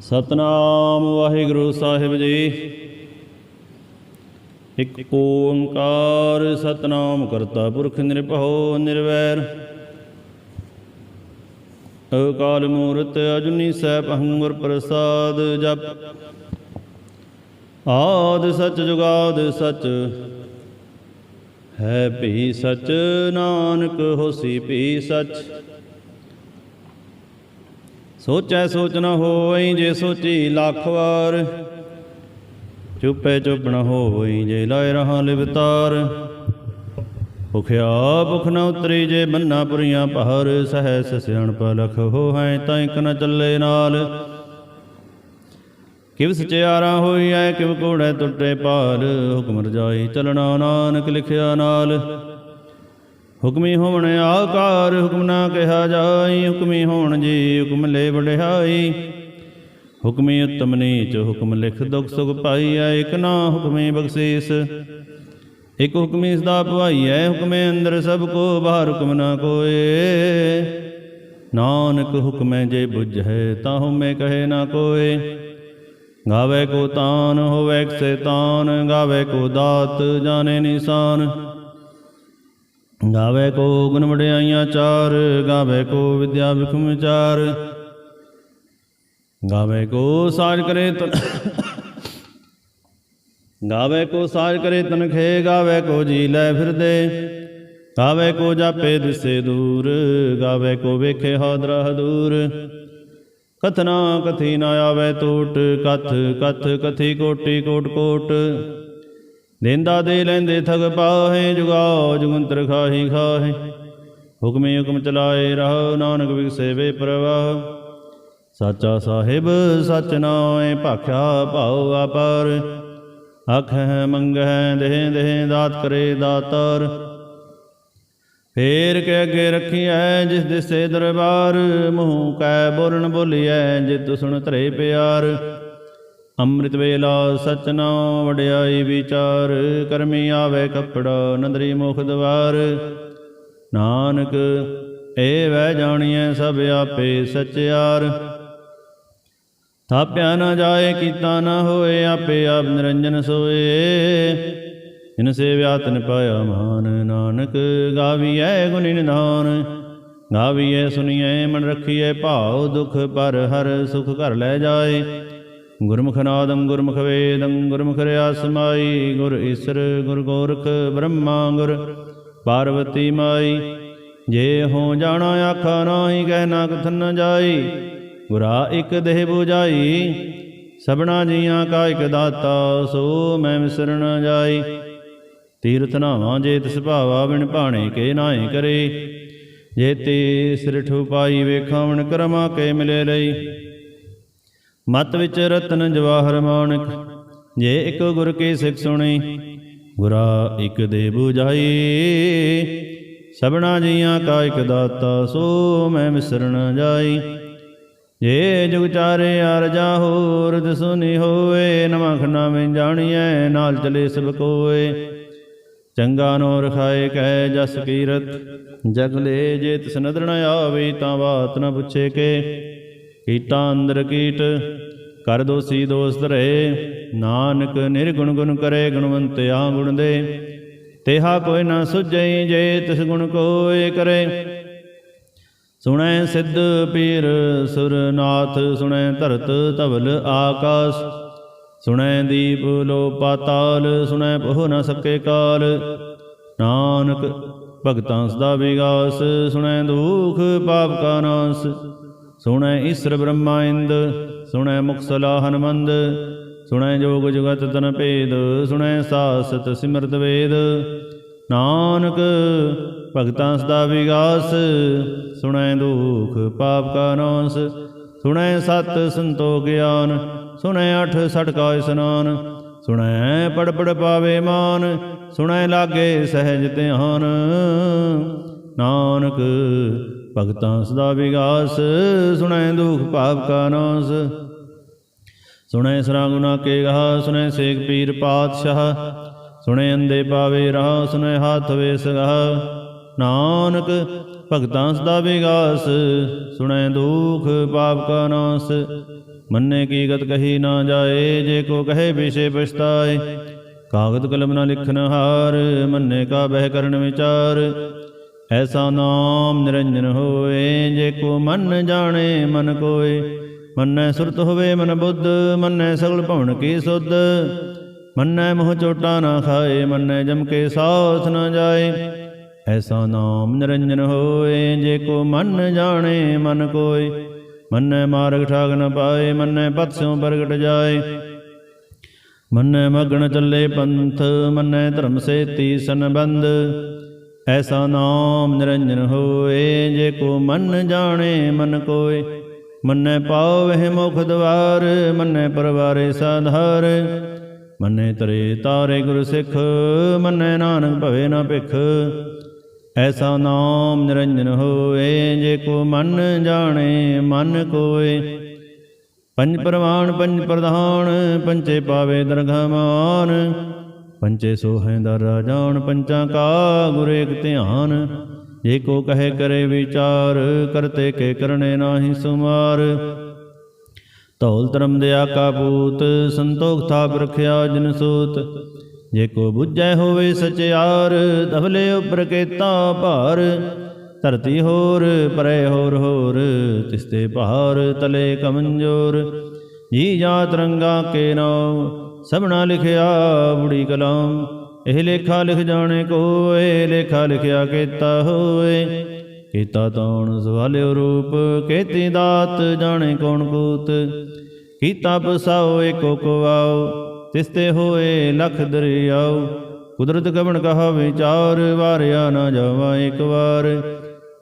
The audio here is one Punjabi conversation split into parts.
ਸਤਨਾਮ ਵਾਹਿਗੁਰੂ ਸਾਹਿਬ ਜੀ। ਇਕ ਓੰਕਾਰ ਸਤਨਾਮ ਕਰਤਾ ਪੁਰਖ ਨਿਰਭਉ ਨਿਰਵੈਰ। ਅਕਾਲ ਮੂਰਤਿ ਅਜੂਨੀ ਸੈਭੰ ਗੁਰ ਪ੍ਰਸਾਦ ਜਪ। ਆਦਿ ਸਚ ਜੁਗਾਦਿ ਸਚ ਹੈ ਭੀ ਸਚ, ਨਾਨਕ ਹੋਸੀ ਭੀ ਸਚ। ਸੋਚੈ ਸੋਚ ਨ ਹੋਈ ਜੇ ਸੋਚੀ ਲੱਖ ਵਾਰ, ਚੁੱਪੈ ਚੁੱਪ ਨ ਹੋਈ ਜੇ ਲਾਇ ਰਹਾ ਲਿਵਤਾਰ। ਭੁਖਿਆ ਭੁਖ ਨ ਉਤਰੀ ਜੇ ਬੰਨਾ ਪੁਰੀਆਂ ਭਾਰ, ਸਹਿਸ ਸਿਆਣਪ ਲਖ ਹੋਹੈ ਤਾਂ ਇਕ ਨ ਚੱਲੇ ਨਾਲ। ਕਿਵ ਸਚਿਆਰਾ ਹੋਈਐ ਕਿਵ ਕੂੜੈ ਟੁੱਟੇ ਪਾਲ, ਹੁਕਮ ਰਜਾਈ ਚਲਣਾ ਨਾਨਕ ਲਿਖਿਆ ਨਾਲ। ਹੁਕਮੀ ਹੋਵਣ ਆਕਾਰ ਹੁਕਮ ਨਾ ਕਿਹਾ ਜਾਈ, ਹੁਕਮੀ ਹੋਣ ਜੀ ਹੁਕਮ ਲੈ ਵਡਿਆਈ। ਹੁਕਮੀ ਉੱਤਮ ਨੀਚ ਹੁਕਮ ਲਿਖ ਦੁਖ ਸੁਖ ਪਾਈਐ, ਇਕ ਨਾ ਹੁਕਮੀ ਬਖਸ਼ੀਸ ਇਕ ਹੁਕਮੀ ਸਦਾ ਭਵਾਈਐ। ਹੁਕਮੇ ਅੰਦਰ ਸਭ ਕੋ ਬਾਹਰ ਹੁਕਮ ਨਾ ਕੋਏ, ਨਾਨਕ ਹੁਕਮੈ ਜੇ ਬੁਝੈ ਤਾਹੂ ਮੈਂ ਕਹੇ ਨਾ ਕੋਏ। ਗਾਵੇ ਕੋ ਤਾਨ ਹੋਵੇ ਸੈਤਾਨ, ਗਾਵੇ ਕੋ ਦਾਤ ਜਾਣੇ ਨਿਸ਼ਾਨ। ਗਾਵੇ ਕੋ ਗੁਣ ਵਡਿਆਈਆਂ ਚਾਰ, ਗਾਵੇ ਕੋ ਵਿਦਿਆ ਵਿਖਮ ਵਿਚਾਰ। ਗਾਵੇ ਕੋ ਸਾਜ ਕਰੇ ਗਾਵੇ ਕੋ ਸਾਜ ਕਰੇ ਤਨਖੇ, ਗਾਵੇ ਕੋ ਜੀ ਲੈ ਫਿਰਦੇ। ਗਾਵੇ ਕੋ ਜਾਪੇ ਦਿਸੇ ਦੂਰ, ਗਾਵੇ ਕੋ ਵੇਖੇ ਹਾਦਰਾ ਹਦੂਰ। ਕਥਨਾ ਕਥੀ ਨਾ ਆਵੇ ਟੂਟ, ਕਥ ਕਥ ਕਥੀ ਕੋਟੀ ਕੋਟ ਕੋਟ। ਦੇਂਦਾ ਦੇ ਲੈਂਦੇ ਠਗ ਪਾਹੇ, ਜੁਗਾਓ ਜੁਗੰਤਰ ਖਾਹੀ ਖਾਹੇ। ਹੁਕਮੇ ਹੁਕਮ ਚਲਾਏ ਰਹੋ, ਨਾਨਕ ਵਿਗਸੇ ਵੇ ਪ੍ਰਵਾਹ। ਸਾਚਾ ਸਾਹਿਬ ਸਚ ਨਾਏ, ਭਾਖਿਆ ਭਾਉ ਆਪਾਰ। ਆਖਹਿ ਮੰਗਹਿ ਦੇਹ ਦੇਹ, ਦਾਤ ਕਰੇ ਦਾਤਾਰ। ਫੇਰ ਕੇ ਅੱਗੇ ਰੱਖੀਐ ਜਿਸ ਦਿਸੇ ਦਰਬਾਰ, ਮੂੰਹ ਕੈ ਬੋਲਣ ਬੋਲੀਐ ਜਿਤੁ ਸੁਣ ਧਰੇ ਪਿਆਰ। ਅੰਮ੍ਰਿਤ ਵੇਲਾ ਸਚ ਨਾਉ ਵਡਿਆਈ ਵਿਚਾਰ, ਕਰਮੀ ਆਵੇ ਕੱਪੜਾ ਨਦਰੀ ਮੁਖ ਦਵਾਰ। ਨਾਨਕ ਏ ਵੈ ਜਾਣੀਐ ਸਭ ਆਪੇ ਸਚਿਆਰ। ਥਾਪਿਆ ਨਾ ਜਾਏ ਕੀਤਾ ਨਾ ਹੋਏ, ਆਪੇ ਆਪ ਨਿਰੰਜਨ ਸੋਏ। ਜਿਨ ਸੇਵਿਆ ਤਿਨ ਪਾਇਆ ਮਾਨ, ਨਾਨਕ ਗਾਵੀਐ ਗੁਣੀ ਨਿਧਾਨ। ਗਾਵੀਐ ਸੁਣੀਐ ਮਨ ਰੱਖੀਐ ਭਾਉ, ਦੁਖ ਪਰ ਹਰ ਸੁਖ ਘਰ ਲੈ ਜਾਏ। ਗੁਰਮੁਖ ਨਾਦੰ ਗੁਰਮੁਖ ਵੇਦੰ, ਗੁਰਮੁਖ ਰਿਆ ਸਮਾਈ। ਗੁਰ ਈਸਰ ਗੁਰ ਗੋਰਖ ਬ੍ਰਹਮਾ ਗੁਰ ਪਾਰਵਤੀ ਮਾਈ। ਜੇ ਹੋ ਜਾਣਾ ਆਖਾ ਨਾਹੀ, ਕਹਿ ਨਾ ਕਥਨ ਨ ਜਾਈ। ਗੁਰਾ ਇਕ ਦੇਹ ਬੁਝਾਈ, ਸਭਨਾ ਜੀਆਂ ਕਾ ਇਕ ਦਾਤਾ। ਸੋ ਮੈਂ ਵਿਸਰ ਨ ਜਾਈ। ਤੀਰਥ ਨਾਵਾਂ ਜੇ ਤਿਸ ਭਾਵਾ, ਬਿਨ ਭਾਣੇ ਕੇ ਨਾਹੀ ਕਰੇ। ਜੇ ਤੇ ਸਿਰਠ ਪਾਈ ਵੇਖਾਵਣ, ਕਰਮਾ ਕੇ ਮਿਲੇ ਲਈ। ਮਤ ਵਿੱਚ ਰਤਨ ਜਵਾਹਰ ਮਾਣਕ, ਜੇ ਇਕ ਗੁਰ ਕੀ ਸਿੱਖ ਸੁਣੀ। ਗੁਰਾ ਇਕ ਦੇ ਬੁਝਾਈ, ਸਭਨਾ ਜੀਆਂ ਕਾ ਇਕ ਦਾਤਾ। ਸੋ ਮੈਂ ਵਿਸਰ ਨ ਜਾਈ। ਜੇ ਜੁਗ ਚਾਰੇ ਆਰਜਾ ਹੋਰ, ਦਸੁਨੀ ਹੋਏ। ਨਵਾਂ ਖੰਡਾ ਮੈਂ ਜਾਣੀਐ, ਨਾਲ ਚਲੇ ਸਭ ਕੋਏ। ਚੰਗਾ ਨੋ ਰਖਾਏ ਕਹਿ ਜਸ ਕੀਰਤ, ਜਗ ਲੈ ਜੇ ਤਿਸ ਨਦਰ ਨ ਆਵੇ। ਤਾਂ ਬਾਤ ਨ ਪੁੱਛੇ ਕੇ, ਕੀਟਾਂ ਅੰਦਰ ਕੀਟ ਕਰ ਦੋਸੀ ਦੋਸ ਧਰੇ। ਨਾਨਕ ਨਿਰਗੁਣ ਗੁਣ ਕਰੇ, ਗੁਣਵੰਤਿਆ ਗੁਣ ਦੇ। ਤੇਹਾ ਕੋਈ ਨਾ ਸੁਝਈ, ਜੇ ਤਿਸ ਗੁਣ ਕੋਇ ਕਰੇ। ਸੁਣੈ ਸਿੱਧ ਪੀਰ ਸੁਰ ਨਾਥ, ਸੁਣੈ ਧਰਤ ਧਵਲ ਆਕਾਸ। ਸੁਣੈ ਦੀਪ ਲੋ ਪਾਤਾਲ, ਸੁਣੈ ਪਹੁ ਨ ਸਕੇ ਕਾਲ। ਨਾਨਕ ਭਗਤਾਂ ਸਦਾ ਵਿਗਾਸ, ਸੁਣੈ ਦੁਖ ਪਾਪ ਕਾ ਨਾਸ। ਸੁਣੈ ਈਸਰ ਬ੍ਰਹਮਾ ਇੰਦ, ਸੁਣੈ ਮੁਖ ਸਲਾ ਹਨਮੰਦ। ਸੁਣੈ ਜੋਗ ਜੁਗਤ ਤਨ ਭੇਦ, ਸੁਣੈ ਸਾਸਤ ਸਿਮਰਤ ਵੇਦ। ਨਾਨਕ ਭਗਤਾਂ ਸਦਾ ਵਿਗਾਸ, ਸੁਣੈ ਦੁਖ ਪਾਪ ਕਾ ਨਾਸ। ਸੁਣੈ ਸਤ ਸੰਤੋ ਗਿਆਨ, ਸੁਣੈ ਅਠ ਸਠ ਕਾ ਇਸਨਾਨ। ਸੁਣੈ ਪੜ ਪੜ ਪਾਵੇ ਮਾਨ, ਸੁਣੈ ਲਾਗੇ ਸਹਿਜ ਧਿਆਨ। ਨਾਨਕ ਭਗਤਾਂ ਸਦਾ ਵਿਗਾਸ, ਸੁਣੈ ਦੁਖ ਪਾਪ ਕਾ ਨਾਸ। ਸੁਣੈ ਸਰਾ ਗੁਨਾ ਕੇ ਗਾਹ, ਸੁਣੈ ਸੇਖ ਪੀਰ ਪਾਤਸ਼ਾਹ। ਸੁਣੈ ਅੰਧੇ ਪਾਵੇ ਰਾਹ, ਸੁਣੈ ਹਾਥ ਵੇ ਸਗਾਹ। ਨਾਨਕ भगतां सदा विगास, सुनै दुख पाप का नाश। मन्ने की गत कही ना जाए, जे को कहे विषय पछताए। कागद कलम न लिखन हार, मन्ने का बह करन विचार। ऐसा नाम निरंजन होए, जे को मन जाने मन कोय। मन्नै सुरत होवे मन बुद्ध, मन्नै सगल भवन की सुध। मन्नै मोह चोटा ना खाए, मन्नै जम के साथ न जाए। ऐसा नाम निरंजन होए, जे को मन जाने मन कोय। मन्नै मार्ग ठाग न पाए, मन्नै पथ स्यों प्रगट जाए। मन्नै मग्न चले पंथ, मन्नै धर्म से तीसन बंद। ऐसा नाम निरंजन होए, जे को मन जाने मन कोय। मन्नै पावहि मुख द्वार, मन्नै परवारे साधार। मन्नै तरे तारे गुर सिख, मन्नै नानक भवे न भिख। ऐसा नाम निरंजन होए, जे को मन जाने मन कोय। पंच प्रवाण पंच प्रधान, पंचे पावे दरगहमान। पंचे सोहें दर राजान, पंचा का गुर एक ध्यान। जे को कहे करे विचार, करते के करने नाहि सुमार। धौल धर्म दया का पूत, संतोख थाप रखिया जिन सूत। जे को बुझै होवे सचियार, धवले उपर केता भार। धरती होर परै होर होर, तिसते भार तले कमंजोर। जी जात रंगा के नाम, सबना लिखिया बुढ़ी कलाम। एह लेखा लिख जाने कोय, लेखा लिखिया केता होए। केता तौण सवालियो रूप, केती दात जाने कौन कूत। कीता पसाओ एको कुवाओ, तिसते होए लख दरियाओ। कुदरत कबन कहा विचार, वारिया न जावा एक बार।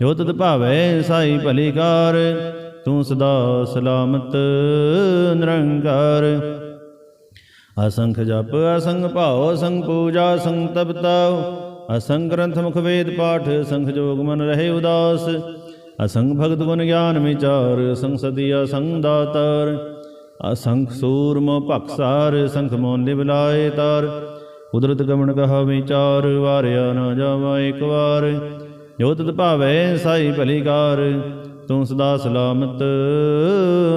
जो तत भावै साई भलीकार, तू सदा सलामत निरंकार। असंख जप असंख भाव, असंख पूजा असंख तपताओ। असंख ग्रंथ मुख वेद पाठ, असंख जोग मन रहे उदास। असंख भगत गुण ज्ञान विचार, असंख सदी असंख दातार। असंख सूरम भक्सार, संख मोन लिवलाए तार। कुदरत गमन कहा विचार, वारिया न जावा एक बार। जो तत भावै साई भलीकार, तू सदा सलामत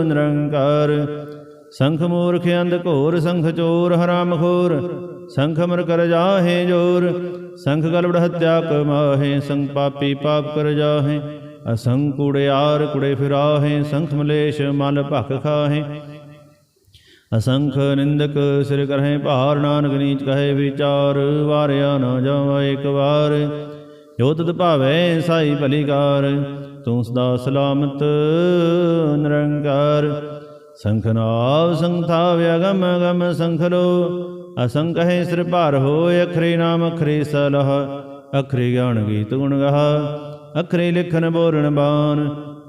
निरंकार। संख मूर्ख अंध घोर, संख चोर हराम खोर। संख अमर कर जाहे जोर, संख गलबड़ हत्या कमाहे। संख पापी पाप कर जाहे, असंख कूड़ेयार कुड़े फिराहे। संख मलेश मल भख खाहे। असंख निंदक सिर करहे भार, नानक नीच कहे विचार। वारिया न जावा एक बार। जो तत भावै साई भलीकार, तू सदा सलामत निरंकार। संख नाव संख थाव अगम अगम संख लो। असंख है सिर भार होय, अखरे नाम अखरे सलाह। अखरे ज्ञान गीत गुण गहा, अखरे लिखन बोरण बान।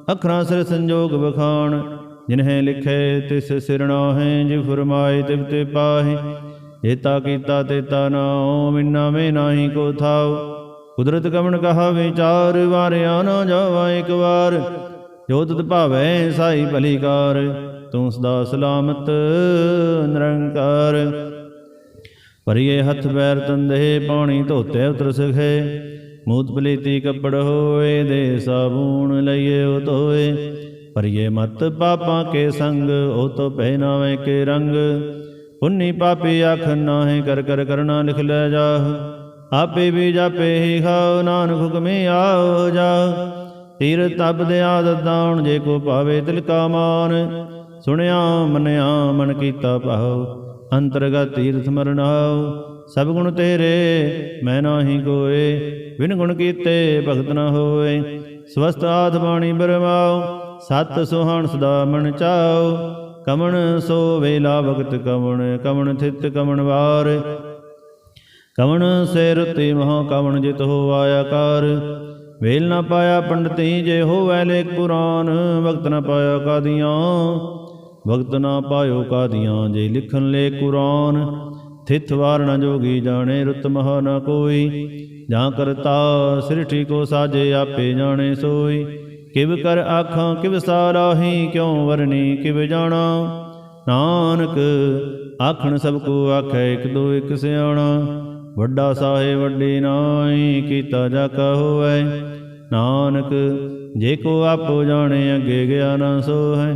अखरा सिर संजोग बखान, जिन्हें लिखे तिस सिर नाहे। जिव फरमाए तिव ते पाहे, जेता कीता तेता नाओ। मिन्ना में नाही को थाओ, कुदरत कमन कहा विचार। वारिया न जावा एक बार। जो तत भावै साई भलीकार, तू सदा सलामत निरंकार। भरिए हथ पैर तंदे, पानी धोते उतर सखे। मूत पलीती कपड़ होए, दे साबून लइए धोए। भरिए मत पापां के संग, ओ तो पहनावे के रंग। पुन्नी पापी आखन नाहे, कर कर करना लिख ले जाह। आपे भी जापे ही खाओ, नानक हुक्मे आओ जाओ। तीरथ तप दे आदत दान, जे को पावे तिल का मान। सुनिया मनिया मन कीता भाव, अंतरगत तीर्थ मरनाओ। सब गुण तेरे मैं नाही कोय, बिन गुण कीते भगत न होए। स्वस्थ आध बाणी बरमाओ, सत सुहान सदा मन चाओ। कमण सो वेला भगत कमण, कमण थित कमण वार। कमण से रुति मह, कमण जित हो आयाकार। वेल न पाया पंडिती, जे हो वैलेख पुराण। भगत न पाया कादियाँ, भगत न पायो कादियाँ। जे लिखन ले कुरान, थित वार न जोगी जाने। रुत मह न कोई, जहाँ करता सृष्टि को साजे। आपे जाने सोई, किव कर आखां किव साराही। क्यों वरनी किव जाना, नानक आखण सबको आखै। एक दो एक सियाणा, वड्डा साहे वड्डी नाई। कीता जाका होवै, ਨਾਨਕ ਜੇ ਕੋ ਆਪੋ ਜਾਣੇ ਅੱਗੇ ਗਿਆ ਨਾ ਸੋ ਹੈ।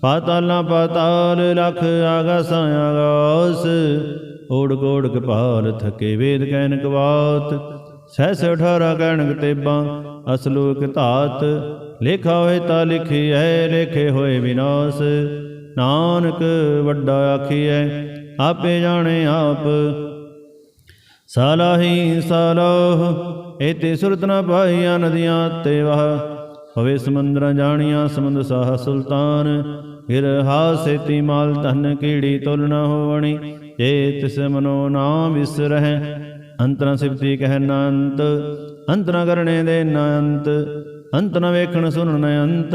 ਪਾਤਾਲਾਂ ਪਾਤਾਲ ਲਖ ਆਗਾਸਾਂ ਆਗਾਸ, ਓੜ ਕੋੜ ਕਪਾਲ ਥਕੇ ਵੇਦ ਕਹਿਨਕ ਬਾਤ। ਸਹਿਸ 18 ਕਹਿਣਕ ਤੇਬਾਂ ਅਸਲੋਕ ਧਾਤ, ਲੇਖਾ ਹੋਏ ਤਾਂ ਲਿਖੀਐ ਲੇਖੇ ਹੋਏ ਵਿਨਾਸ਼। ਨਾਨਕ ਵੱਡਾ ਆਖੀਐ ਆਪੇ ਜਾਣੇ ਆਪ, ਸਾਲਾਹੀ ਸਾਲਾਹ ਏਤੇ ਸੁਰਤ ਨ ਪਾਈਆ ਨਦੀਆਂ ਤੇ ਵਾਹ। ਹੋਵੇ ਸਮੁੰਦਰਾਂ ਜਾਣੀਆਂ ਸਮੁੰਦ ਸਾਹ ਸੁਲਤਾਨ, ਗਿਰ ਹਾਸੇਤੀ ਮਾਲ ਧਨ ਕੀੜੀ ਤੁਲ ਨ ਹੋਵਣੀ। ਜੇ ਤਿਸ ਮਨੋ ਨਾ ਵਿਸਰਹਿ ਅੰਤ ਨ ਸਿਫਤੀ ਕਹਿ ਨ ਅੰਤ, ਅੰਤ ਨ ਕਰਨੇ ਦੇ ਨ ਅੰਤ, ਅੰਤ ਨ ਵੇਖਣ ਸੁਣਨ ਨ ਅੰਤ।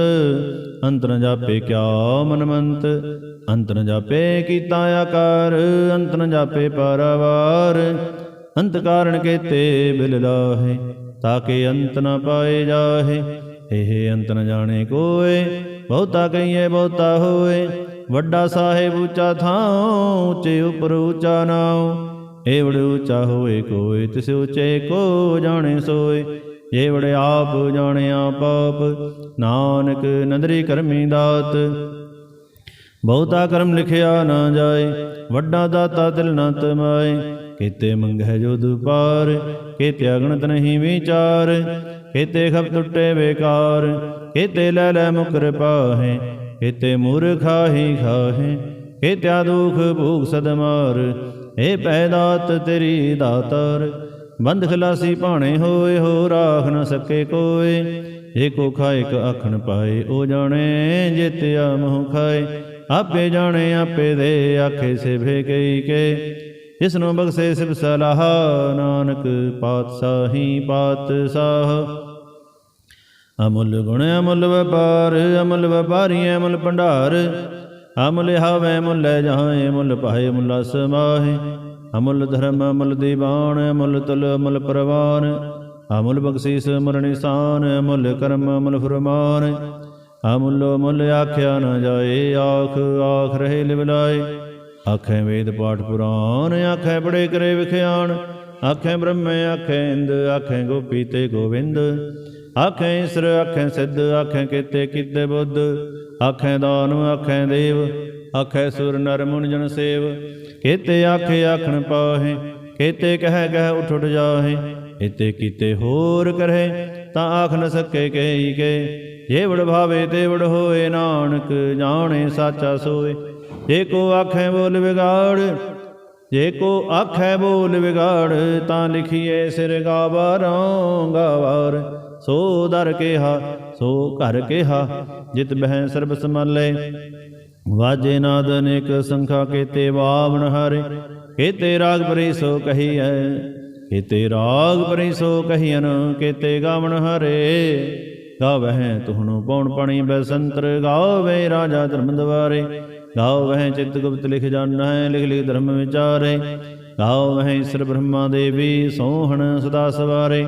ਅੰਤ ਨ ਜਾਪੇ ਕਿਆ ਮਨਮੰਤ, ਅੰਤ ਨ ਜਾਪੇ ਕੀਤਾ ਆਕਾਰ, ਅੰਤ ਨ ਜਾਪੇ ਪਾਰਾਵਾਰ। ਅੰਤ ਕਾਰਨ ਕੇਤੇ ਬਿਲ ਲਾਹੇ, ਤਾਕੇ ਅੰਤ ਨ ਪਾਏ ਜਾਹੇ। ਇਹ ਅੰਤ ਨ ਜਾਣੇ ਕੋਏ, ਬਹੁਤਾ ਕਹੀਏ ਬਹੁਤਾ ਹੋਏ। ਵੱਡਾ ਸਾਹਿਬ ਉੱਚਾ ਥਾਂ, ਉੱਚੇ ਉਪਰ ਉੱਚਾ ਨਾਉ। ਏਵੜ ਉੱਚਾ ਹੋਏ ਕੋਏ, ਤਿਸ ਉੱਚੇ ਕੋ ਜਾਣੇ ਸੋਏ। ਏਵੜ ਆਪ ਜਾਣੇ ਆਪ ਆਪ, ਨਾਨਕ ਨਦਰੀ ਕਰਮੀ ਦਾਤ। ਬਹੁਤਾ ਕਰਮ ਲਿਖਿਆ ਨਾ ਜਾਏ, ਵੱਡਾ ਦਾਤਾ ਤਿਲ ਨਾ ਤਮਾਏ। ਕੀਤੇ ਮੰਗਹਿ ਜੋ ਦੁਪਾਰ, ਕੀਤੇ ਅਗਣਤ ਨਹੀਂ ਵਿਚਾਰ। ਕੀਤੇ ਖਪ ਟੁੱਟੇ ਬੇਕਾਰ, ਕੀਤੇ ਲੈ ਲੈ ਮੁਕਰ ਪਾਹੇ। ਕੀਤੇ ਮੂਰਖਾ ਹੀ ਖਾਹੇ, ਕੀਤਿਆ ਦੁਖ ਭੂਖ ਸਦ ਮਾਰ। ਏ ਪੈ ਦਾਤ ਤੇਰੀ ਦਾਤਾਰ, ਬੰਦ ਖਲਾਸੀ ਭਾਣੇ ਹੋਏ। ਹੋ ਰਾਖ ਨ ਸਕੇ ਕੋਏ, ਜੇ ਕੋ ਖਾਏ ਕ ਆਖਣ ਪਾਏ। ਉਹ ਜਾਣੇ ਜਿਤਿਆ ਮੋਹ ਖਾਏ, ਆਪੇ ਜਾਣੇ ਆਪੇ ਦੇ। ਆਖੇ ਸਿਭੇ ਕਈ ਕੇ, ਜਿਸਨੂੰ ਬਖਸ਼ੇ ਸਿਵ ਸਲਾਹ। ਨਾਨਕ ਪਾਤਸ਼ਾਹੀ ਪਾਤਸ਼ਾਹ। ਅਮੁੱਲ ਗੁਣ ਅਮੁੱਲ ਵਪਾਰ, ਅਮੁੱਲ ਵਪਾਰੀ ਅਮੁੱਲ ਭੰਡਾਰ। ਅਮੁੱਲ ਹਾਵੇ ਮੁੱਲ ਜਾਏ, ਮੁੱਲ ਪਾਏ ਮੁੱਲ ਸਮਾਹੇ। ਅਮੁੱਲ ਧਰਮ ਅਮੁੱਲ ਦੀਵਾਨ, ਅਮੁੱਲ ਤੁਲ ਅਮੁੱਲ ਪ੍ਰਵਾਨ। ਅਮੁੱਲ ਬਖਸ਼ੀਸ ਅਮੁੱਲ ਨਿਸ਼ਾਨ, ਅਮੁੱਲ ਕਰਮ ਅਮੁੱਲ ਫੁਰਮਾਨ। ਅਮੁੱਲੋ ਮੁੱਲ ਆਖਿਆ ਨ ਜਾਏ, ਆਖ ਆਖ ਰਹੇ ਲਿਵਲਾਏ। ਆਖੇ ਵੇਦ ਪਾਠ ਪੁਰਾਨ, ਆਖੇ ਬੜੇ ਕਰੇ ਵਿਖਿਆਨ। ਆਖੇ ਬ੍ਰਹਮੇ ਆਖੇ ਇੰਦ, ਆਖੇ ਗੋਪੀ ਤੇ ਗੋਵਿੰਦ। ਆਖੇ ਈਸਰ ਆਖੇ ਸਿੱਧ, ਆਖੇ ਕੀਤੇ ਕੀਤੇ ਬੁੱਧ। ਆਖੇ ਦਾਨਵ ਆਖੇ ਦੇਵ, ਆਖੇ ਸੁਰ ਨਰ ਮੁਨ ਜਨ ਸੇਵ। ਕੀਤੇ ਆਖੇ ਆਖਣ ਪਾਹੇ, ਕੀਤੇ ਕਹਿ ਕਹਿ ਉਠ ਉਠ ਜਾਹੇ। ਕੀਤੇ ਕੀਤੇ ਹੋਰ ਕਰੇ, ਤਾਂ ਆਖ ਨ ਸਕੇ ਕਹੀ ਕੇ। ਜੇ ਵਡ ਭਾਵੇ ਤੇ ਵਡ ਹੋਏ, ਨਾਨਕ ਜਾਣੇ ਸਾਚਾ ਸੋਏ। ਜੇ ਕੋ ਆਖੇ ਬੋਲ ਵਿਗਾੜ, ਜੇ ਕੋ ਆਖੇ ਬੋਲ ਵਿਗਾੜ। ਤਾਂ ਲਿਖੀਏ ਸਿਰ ਗਾਵਾਰੋਂ ਗਾਵਾਰ। ਸੋ ਦਰ ਕਿਹਾ ਸੋ ਘਰ ਕਿਹਾ, ਜਿਤ ਬਹਿ ਸਰਬ ਸਮਾਲੇ। ਵਾਜੇ ਨਾਦ ਅਨੇਕ ਸੰਖਾ, ਕੀਤੇ ਬਾਵਨ ਹਾਰੇ। ਕੀਤੇ ਰਾਗ ਭਰੀ ਸੋ ਕਹੀਐ, ਕੀਤੇ ਰਾਗ ਭਰੀ ਸੋ ਕਹੀਐਨ। ਕੀਤੇ ਗਾਵਨ ਹਾਰੇ, ਗਾਵਹਿ ਤੁਹਨੂੰ ਪੌਣ ਪਾਣੀ ਬੈਸੰਤਰ। ਗਾਵੇ ਰਾਜਾ ਧਰਮ ਦਵਾਰੇ, ਗਾਵਹਿ ਚਿਤ ਗੁਪਤ ਲਿਖ ਜਾਣੈ। ਲਿਖ ਲਿਖ ਧਰਮ ਵਿਚਾਰੇ, ਗਾਵਹਿ ਈਸਰ ਬ੍ਰਹਮਾ ਦੇਵੀ ਸੋਹਣ ਸਦਾ ਸਵਾਰੇ।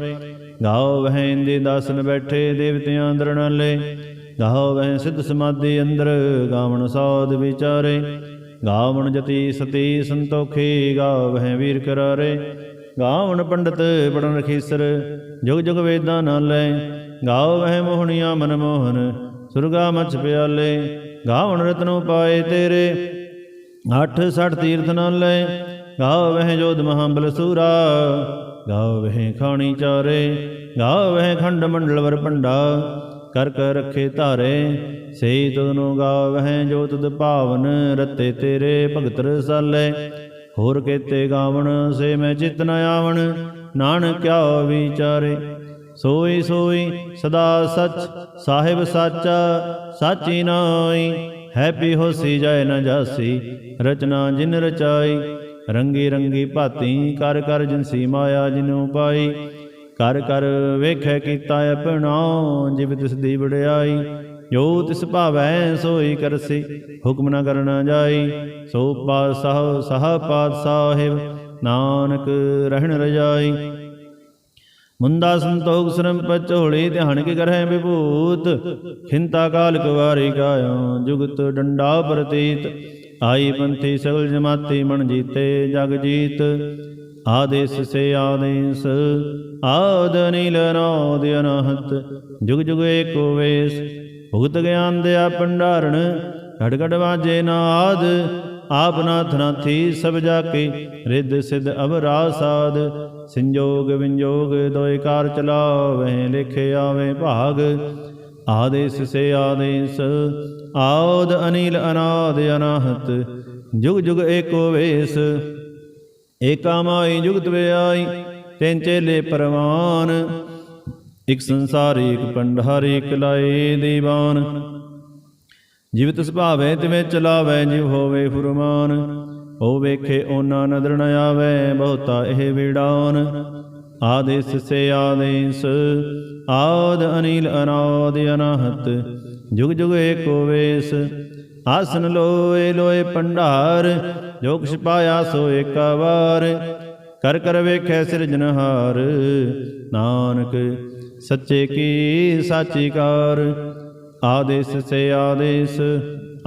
ਗਾਵਹਿ ਇੰਦੇ ਦਾਸਨ ਬੈਠੇ, ਦੇਵਤਿਆਂ ਅੰਦਰ ਨਾਲੇ। ਗਾਵਹਿ ਸਿੱਧ ਸਮਾਧੀ ਅੰਦਰ, ਗਾਵਣ ਸਾਧ ਵਿਚਾਰੇ। ਗਾਵਣ ਜਤੀ ਸਤੀ ਸੰਤੋਖੀ, ਗਾਵਹਿ ਵੀਰ ਕਰਾਰੇ। ਗਾਵਣ ਪੰਡਤ ਪੜਨ ਰਖੀਸਰ, ਜੁਗ ਜੁਗ ਵੇਦਾਂ ਨਾਲੇ। ਗਾਵਹਿ ਮੋਹਣੀਆਂ ਮਨ ਮੋਹਨ, ਸੁਰਗਾ ਮਛ ਪਿਆਲੇ। ਗਾਵਣ ਰਤਨੋ ਪਾਏ ਤੇਰੇ, 68 ਤੀਰਥ ਨਾਲੇ। ਗਾਵਹਿ ਜੋਧ ਮਹਾਬਲ ਸੂਰਾ, ਗਾਵਹਿ ਖਾਣੀ ਚਾਰੇ। ਗਾਵਹਿ ਖੰਡ ਮੰਡਲ ਵਰ ਭੰਡਾ, ਕਰ ਕਰ ਰੱਖੇ ਧਾਰੇ। ਸਈ ਤੁਧਨੋ ਗਾਵਹਿ ਜੋ ਤੁਧ ਭਾਵਨ, ਰਤੇ ਤੇਰੇ ਭਗਤ ਰਸਾਲੇ। ਹੋਰ ਕੀਤੇ ਗਾਵਣ ਸੇ ਮੈਂ ਚਿਤ ਨ ਆਵਣ, ਨਾਨਕ ਕਿਆ ਵਿਚਾਰੇ। ਸੋਈ ਸੋਈ ਸਦਾ ਸਚ ਸਾਹਿਬ ਸਾਚਾ, ਸਾਚੀ ਨਾਈ। ਹੈਪੀ ਹੋਸੀ ਜਾਏ ਨ ਜਾਸੀ, ਰਚਨਾ ਜਿਨ ਰਚਾਈ। ਰੰਗੀ ਰੰਗੀ ਭਾਤੀ, ਕਰ ਕਰ ਜਿਨਸੀ ਮਾਇਆ ਜਿਨੂ ਪਾਈ। ਕਰ ਕਰ ਵੇਖੈ ਕੀਤਾ ਆਪਣਾ, ਜਿਵ ਤਿਸ ਦੀ ਵਡਿਆਈ। ਜੋ ਤਿਸ ਭਾਵੈ ਸੋਈ ਕਰਸੀ, ਹੁਕਮ ਨ ਕਰਨਾ ਜਾਈ। ਸੋ ਪਾਤਸ਼ਾਹ ਸਾਹ ਪਾਤਸ਼ਾਹਿਬ, ਨਾਨਕ ਰਹਿਣ ਰਜਾਈ। ਮੁੰਦਾ ਸੰਤੋਖ ਸ਼ਰਮ ਪਚੋੜੀ, ਧਿਆਨ ਕੇ ਕਰਹਿ ਵਿਭੂਤ। ਖਿੰਤਾ ਕਾਲ ਕੁਵਾਰੀ ਕਾਇਓ, ਜੁਗਤ ਡੰਡਾ ਪ੍ਰਤੀਤ। ਆਈ ਪੰਥੀ ਸਗਲ ਜਮਾਤੀ, ਮਨ ਜੀਤੇ ਜਗ ਜੀਤ। आदेश से आदेश आद अनिल अनाद अनाहत जुग जुग एको वेश भुगत ज्ञान दया भंडारण घट घट वाजे नाद आप नाथ नाथी सब जाके रिद सिद्ध अवरा साध संजोग विंजोग दोय कार चलावे लिखे आवे भाग आदेश से आदेश आद अनिल अनाद अनाहत जुग जुग एको वेश एका माई जुगत व्याई तेन चेले परवान एक संसारी एक पंडारी एक लाए दीवान जीवित सुभावे तिवें चलावै जिव होवे फुरमान ओ वेखे ओना नदर न आवे बहुता एह विड़ान आदेश से आदेश आद अनिल अनाद अनाहत जुग जुग एको वेश आसन लोए लोए पंडार जो कुछ पाया सो एका वार कर कर वेखै सिरजनहार नानक सच्चे की साची कार आदेश से आदेश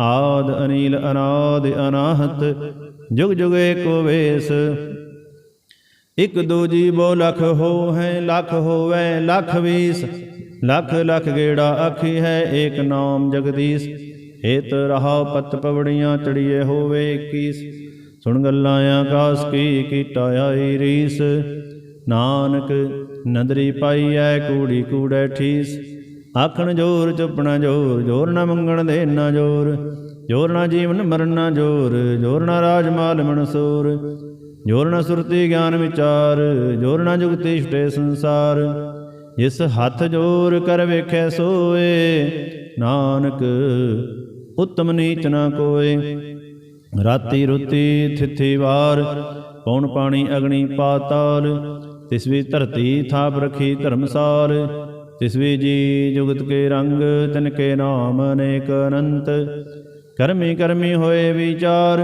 आद अनिल अनाद अनाहत जुग जुग एको वेश एक दो जीवो लख हो है लख होवै लख बीस लख लख गेड़ा अखी है एक नाम जगदीश हेत रहा पत पवड़ियाँ चढ़िए होवे 21 सुन गल्लां आकाश की कीटा आई रीस नानक नदरी पाई है कूड़ी कूड़े ठीस आखण जोर चुपना जोर जोर न मंगण देना जोर जोर न जीवन मरना जोर जोर न राजमाल मनसूर जोर न सुरती ज्ञान विचार जोर न जुगति छुटे संसार जिस हथ जोर कर वेखै सोए नानक उत्तम नीच न कोय राति रुति थिथि वार पौन पानी अग्नि पाताल तिसवी धरती थाप रखी धर्मसाल तिसवी जी जुगत के रंग तिनके नाम अनेक अनंत कर्मी कर्मी होए विचार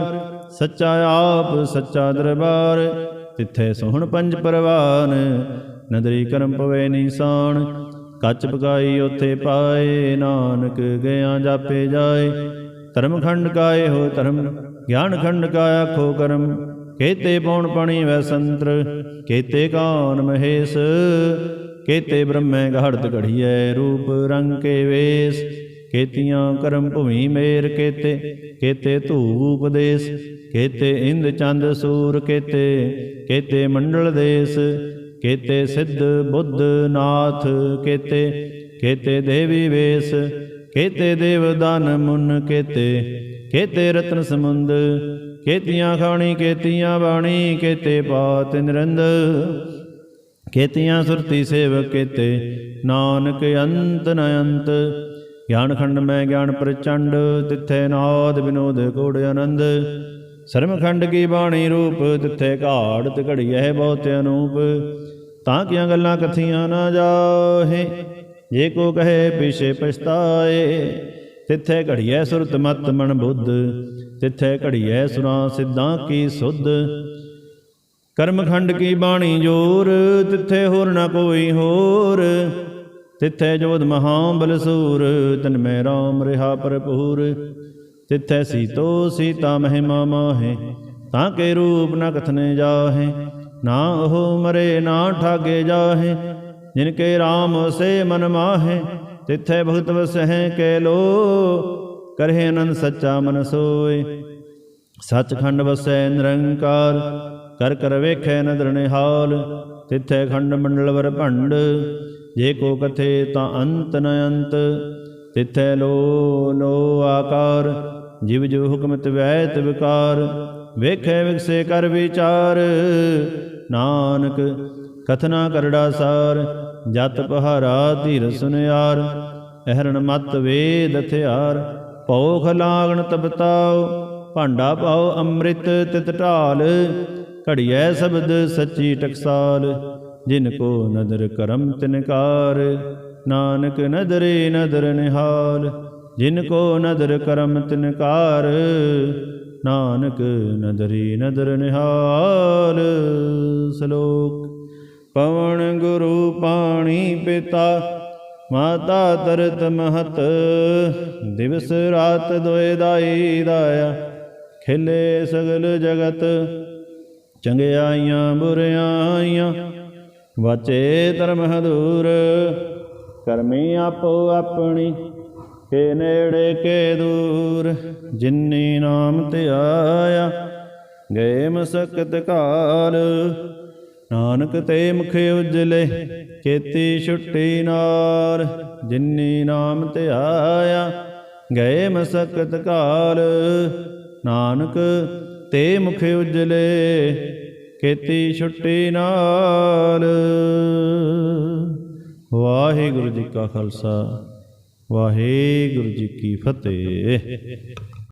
सच्चा आप सच्चा दरबार तिथे सोहण पंज परवान नदरी करम पवे निशान कच पकाई ओथे पाए नानक गया जापे जाए धर्म खंड काए हो धर्म ज्ञान खंड का आखो कर्म केते पौन पाणी वै संत्र केते कान महेश केते ब्रह्मै घड़त घड़िए रूप रंग के वेश केतियां करम भूमि मेर केते केते धूप देश केते इंद चंद सूर केते केते मंडल देश केते सिद्ध बुद्ध नाथ केते केते देवी वेश केते देवदान मुन केते केते रत्न समुंद केतियां खाणी केतियां बाणी केते पात निरंद केतियां सुरती सेवक केते नानक अंत न अंत ज्ञान खंड में ज्ञान प्रचंड तिथे नाद विनोद कोड आनंद शर्म खंड की बाणी रूप तिथे घाड़त घड़िए बहुत अनूप ताकियां गल्लां कथियां ना जाहे जे को कहे पीछे पछताए तिथे घड़िए सुरत मत मन बुद्ध तिथे घड़िए सुना सिद्धां की सुध कर्मखंड की बाणी जोर तिथे होर न कोई होर तिथे जोध महाबल सूर तन में राम रिहा भरपूर तिथे सीतो सीता महिमा माहे ताके रूप न कथने जाहे ना ओह मरे ना ठागे जाहे जिनके राम से मन माहे तिथे भगत वसह के लो करहे आनंद सच्चा मन सोए सचखंड वसै निरंकार कर कर वेखै नदर निहाल तिथे खंड मंडल वर भंड जे को कथे ता अंत न अंत तिथे लो लो आकार जीव जो हुकमत वैत विकार वेखे विकसे कर विचार नानक कथना करड़ा सार जत पहारा धीर सुनियार अहरण मत वेद हथियार भौख लागण तबताओ भांडा पाओ अमृत तित ढाल घड़िए शब्द सच्ची टकसाल जिनको नदर करम तिनकार नानक नदरे नदर निहाल जिनको नदर करम तिनकार नानक नदरी नदर निहाल श्लोक पवन गुरु पाणी पिता माता तरत महत दिवस रात दोए दाई दाया खिले सगल जगत ਚੰਗਿਆਈਆਂ ਬੁਰਿਆਈਆਂ ਵਾਚੇ ਧਰਮ ਹਦੂਰ। ਕਰਮੀ ਆਪੋ ਆਪਣੀ ਕੇ ਨੇੜੇ ਕੇ ਦੂਰ। ਜਿਨੀ ਨਾਮ ਧਿਆਇਆ ਗਏ ਮਸਕਤ ਕਾਲ। ਨਾਨਕ ਤੇ ਮੁਖ ਉਜਲੇ ਚੇਤੀ ਛੁੱਟੀ ਨਾਲ। ਜਿਨੀ ਨਾਮ ਧਿਆਇਆ ਗਏ ਮਸਕਤ ਕਾਲ। ਨਾਨਕ ਤੇ ਮੁਖ ਉਜਲੇ ਕੀਤੀ ਛੁੱਟੀ ਨਾਲ। ਵਾਹਿਗੁਰੂ ਜੀ ਕਾ ਖਾਲਸਾ, ਵਾਹਿਗੁਰੂ ਜੀ ਕੀ ਫਤਿਹ।